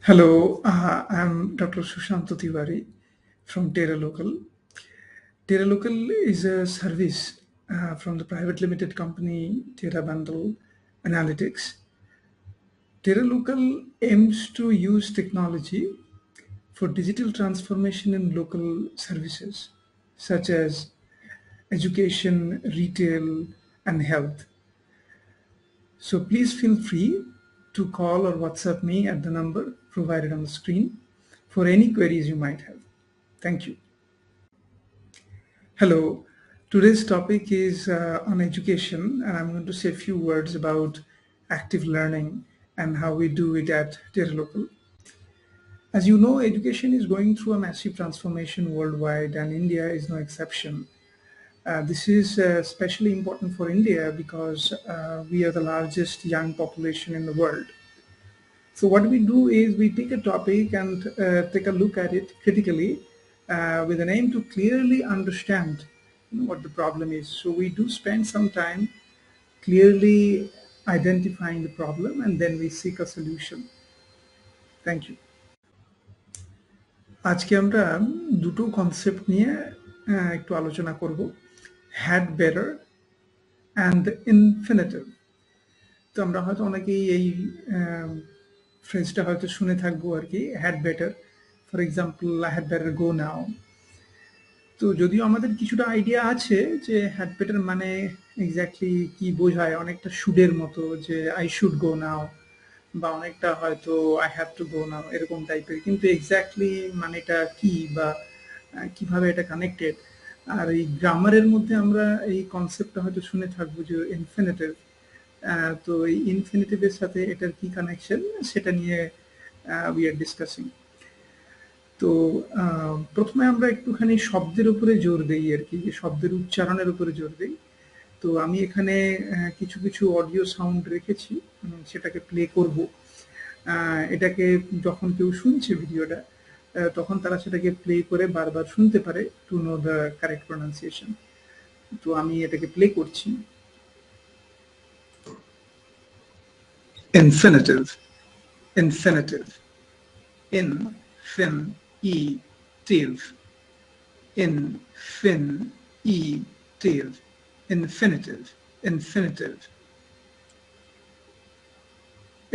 Hello, I'm Dr. Sushant Tiwari from Terra Local. Terra Local is a service from the private limited company Terra Bundle Analytics. Terra Local aims to use technology for digital transformation in local services such as education, retail, and health. So please feel free to call or WhatsApp me at the number provided on the screen for any queries you might have. Thank you. Hello. Today's topic is on education, and I'm going to say a few words about active learning and how we do it at Terra Local. As you know, education is going through a massive transformation worldwide, and India is no exception. This is especially important for India because we are the largest young population in the world. So what we do is we pick a topic and take a look at it critically with an aim to clearly understand what the problem is. So we do spend some time clearly identifying the problem and then we seek a solution. Thank you. আজকে আমরা দুটো concept নিয়ে একটু আলোচনা করব, had better and infinitive. তো আমরা হয়তো অনেকেই এই ফ্রেজটা হয়তো শুনে থাকবো আর কি, had better. For example, I had better go now. তো যদিও আমাদের কিছুটা আইডিয়া আছে যে had better মানে এক্স্যাক্টলি কি বোঝায়, অনেকটা শুডের মতো, যে I should go now, বা অনেকটা হয়তো I have to go now এরকম টাইপের, কিন্তু এক্স্যাক্টলি মানেটা কি বা কিভাবে এটা কানেক্টেড। আর এই গ্রামারের মধ্যে আমরা এই কনসেপ্টটা হয়তো শুনে থাকবো যে ইনফিনিটিভ। তো এই ইনফিনিটিভের সাথে এটার কি কানেকশন সেটা নিয়ে উই আর ডিসকাসিং। তো প্রথমে আমরা একটুখানি শব্দের উপরে জোর দেই আর কি, যে শব্দের উচ্চারণের উপরে জোর দেই। তো আমি এখানে কিছু কিছু অডিও সাউন্ড রেখেছি, সেটাকে প্লে করব। এটাকে যখন কেউ শুনছে ভিডিওটা, তখন তারা সেটাকে প্লে করে বারবার শুনতে পারে to know the correct pronunciation. তো আমি এটাকে প্লে করছি। Infinitive, infinitive, infinitive, infinitive, infinitive, infinitive.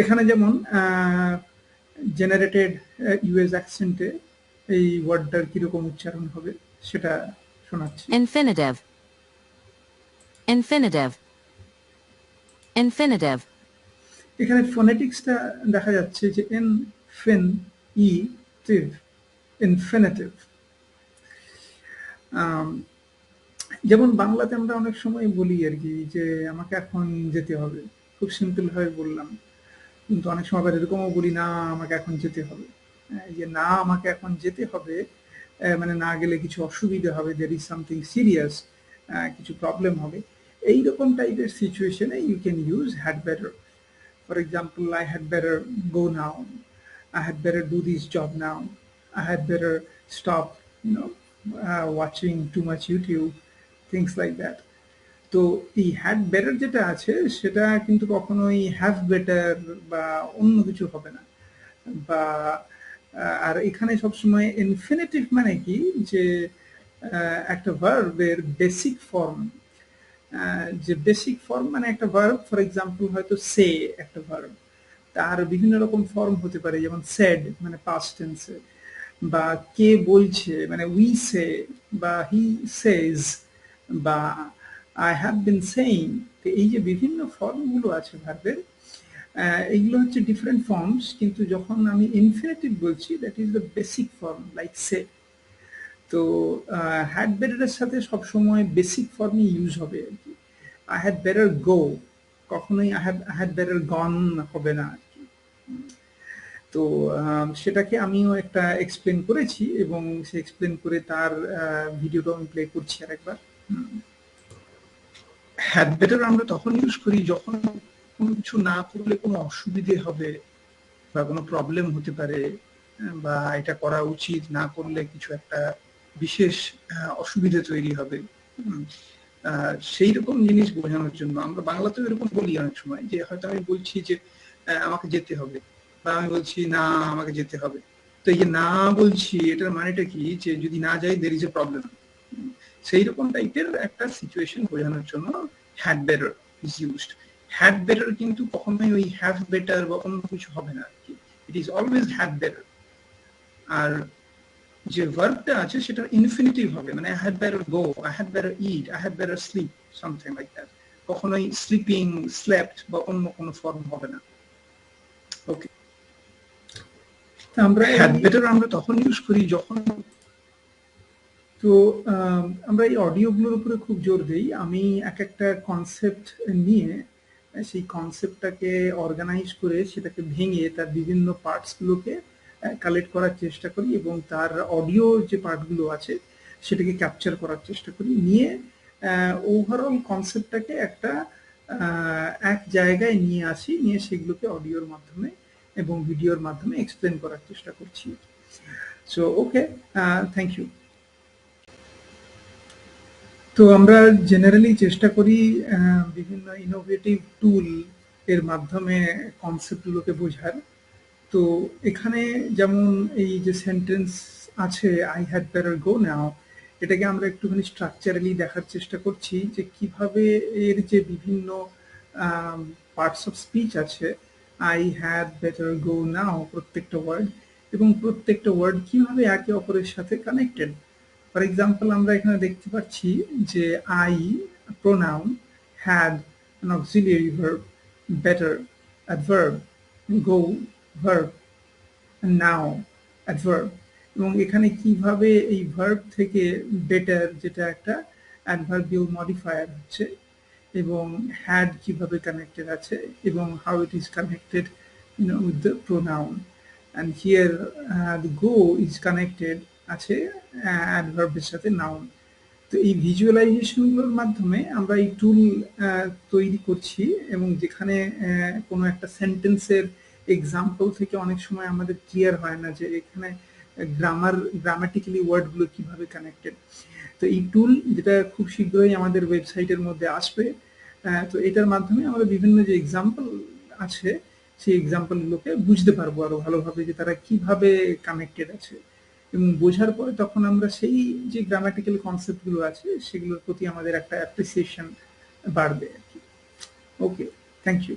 এখানে যেমন জেনারেটেড ইউএস অ্যাকসেন্টে এই ওয়ার্ডটার কিরকম উচ্চারণ হবে সেটা শোনাচ্ছি। Infinitive, infinitive, infinitive. এখানে ফোনেটিক্সটা দেখা যাচ্ছে যে ইনফিনিটিভ, ইনফিনিটিভ। যেমন বাংলাতে আমরা অনেক সময় বলি আর কি যে আমাকে এখন যেতে হবে, খুব সিম্পল ভাবে বললাম। কিন্তু অনেক সময় আবার এরকমও বলি, না আমাকে এখন যেতে হবে। এই যে না আমাকে এখন যেতে হবে মানে না গেলে কিছু অসুবিধা হবে, দের ইজ সামথিং সিরিয়াস, কিছু প্রবলেম হবে, এইরকম টাইপের সিচুয়েশনে you can use had better. For example, I had better go now, I had better do this job now, I had better stop, watching too much YouTube, things like that. তো এই had better যেটা আছে সেটা কিন্তু কখনোই have better বা অন্য কিছু হবে না। বা আর এখানে সবসময় ইনফিনিটিভ মানে কি, যে একটা ভার্বের বেসিক ফর্ম, যে বেসিক ফর্ম মানে একটা ভার্ব, ফর এক্সাম্পল হয়তো সে একটা ভার্ব, তার বিভিন্ন রকম ফর্ম হতে পারে, যেমন সেড মানে পাস্ট টেন্সে, বা কে বলছে মানে উই সে, বা হি সেজ, বা আই হ্যাভ বিন সেইং। তো এই যে বিভিন্ন ফর্মগুলো আছে ভার্বের, এইগুলো হচ্ছে ডিফারেন্ট ফর্মস, কিন্তু যখন আমি ইনফিনিটিভ বলছি that is the basic form, like say. তো হ্যাড বেটারের সাথে সবসময় বেসিক ফর্মই ইউজ হবে আর কি। আই হ্যাড বেটার গো, কখনোই আই হ্যাড বেটার গন হবে না আর কি। তো সেটাকে আমিও একটা এক্সপ্লেন করেছি, এবং সে এক্সপ্লেন করে তার ভিডিওটা আমি প্লে করছি আর একবার। হ্যাড বেটার আমরা তখন ইউজ করি যখন কোনো কিছু না করলে কোনো অসুবিধে হবে বা কোনো প্রবলেম হতে পারে, বা এটা করা উচিত, না করলে কিছু একটা বিশেষ অসুবিধা তৈরি হবে, সেই রকম জিনিস বোঝানোর জন্য। আমরা বাংলাতেও এরকম বলি অনেক সময়, যে হয়তো আমি বলছি যে আমাকে যেতে হবে, বা আমি বলছি না আমাকে যেতে হবে। তো এই যে না বলছি এটার মানেটা কি, যে যদি না যাই দের ইজ এ প্রবলেম। সেই রকম টাইপের একটা সিচুয়েশন বোঝানোর জন্য had better is used. Had better কিন্তু কখনোই ওই হ্যাভ বেটার বা অন্য কিছু হবে না আর কি, it is always had better. আর যে ভার্বটা আছে সেটা ইনফিনিটিভ হবে, মানে I had better go, I had better eat, I had better sleep, something like that. কখনোই স্লিপিং, স্লেপ্ট বা অন্য কোনো ফর্ম হবে না। ওকে, আমরা হ্যাড বেটার আমরা তখন ইউজ করি যখন, তো আমরা এই অডিওগুলোর উপরে খুব জোর দিই। আমি এক একটা কনসেপ্ট নিয়ে সেই কনসেপ্টটাকে অর্গানাইজ করে সেটাকে ভেঙে তার বিভিন্ন পার্টসগুলোকে কালেক্ট করার চেষ্টা করি এবং তার অডিও যে পার্টগুলো আছে সেটাকে ক্যাপচার করার চেষ্টা করি, নিয়ে ওভারঅল কনসেপ্টটাকে একটা এক জায়গায় নিয়ে আসি, নিয়ে সেগুলোকে অডিওর মাধ্যমে এবং ভিডিওর মাধ্যমে এক্সপ্লেন করার চেষ্টা করছি। So okay, thank you. তো আমরা জেনারেলি চেষ্টা করি বিভিন্ন ইনোভেটিভ টুল এর মাধ্যমে কনসেপ্টগুলোকে বোঝার। তো এখানে যেমন এই যে সেন্টেন্স আছে আই হ্যাড বেটার গো নাও, এটাকে আমরা একটুখানি স্ট্রাকচারালি দেখার চেষ্টা করছি যে কিভাবে এর যে বিভিন্ন পার্টস অফ স্পিচ আছে, আই হ্যাড বেটার গো নাও প্রত্যেকটা ওয়ার্ড, এবং প্রত্যেকটা ওয়ার্ড কিভাবে একে অপরের সাথে কানেক্টেড। ফর এক্সাম্পল আমরা এখানে দেখতে পাচ্ছি যে I pronoun, had an auxiliary verb, better adverb, go verb, now adverb, এবং এখানে কিভাবে এই ভার্ব থেকে বেটার যেটা একটা অ্যাডভার্বিয়াল মডিফায়ার হচ্ছে, এবং হ্যাড কিভাবে কানেক্টেড আছে, এবং how it is connected with the pronoun, and here the go is connected আছে অ্যাডভার্বের সাথে নাউন। তো এই ভিজুয়ালাইজেশনগুলোর মাধ্যমে আমরা এই টুল তৈরি করছি, এবং যেখানে কোনো একটা সেন্টেন্সের এক্সাম্পল থেকে অনেক সময় আমাদের ক্লিয়ার হয় না যে এখানে গ্রামাটিক্যালি ওয়ার্ডগুলো কিভাবে কানেক্টেড। তো এই টুল যেটা খুব শীঘ্রই আমাদের ওয়েবসাইটের মধ্যে আসবে, তো এটার মাধ্যমে আমরা বিভিন্ন যে এক্সাম্পল আছে সেই এক্সাম্পলগুলোকে বুঝতে পারবো আরো ভালোভাবে যে তারা কিভাবে কানেক্টেড আছে, এবং বোঝার পরে তখন আমরা সেই যে গ্রামাটিক্যাল কনসেপ্টগুলো আছে সেগুলোর প্রতি আমাদের একটা অ্যাপ্রিসিয়েশন বাড়বে আর কি। ওকে, থ্যাংক ইউ।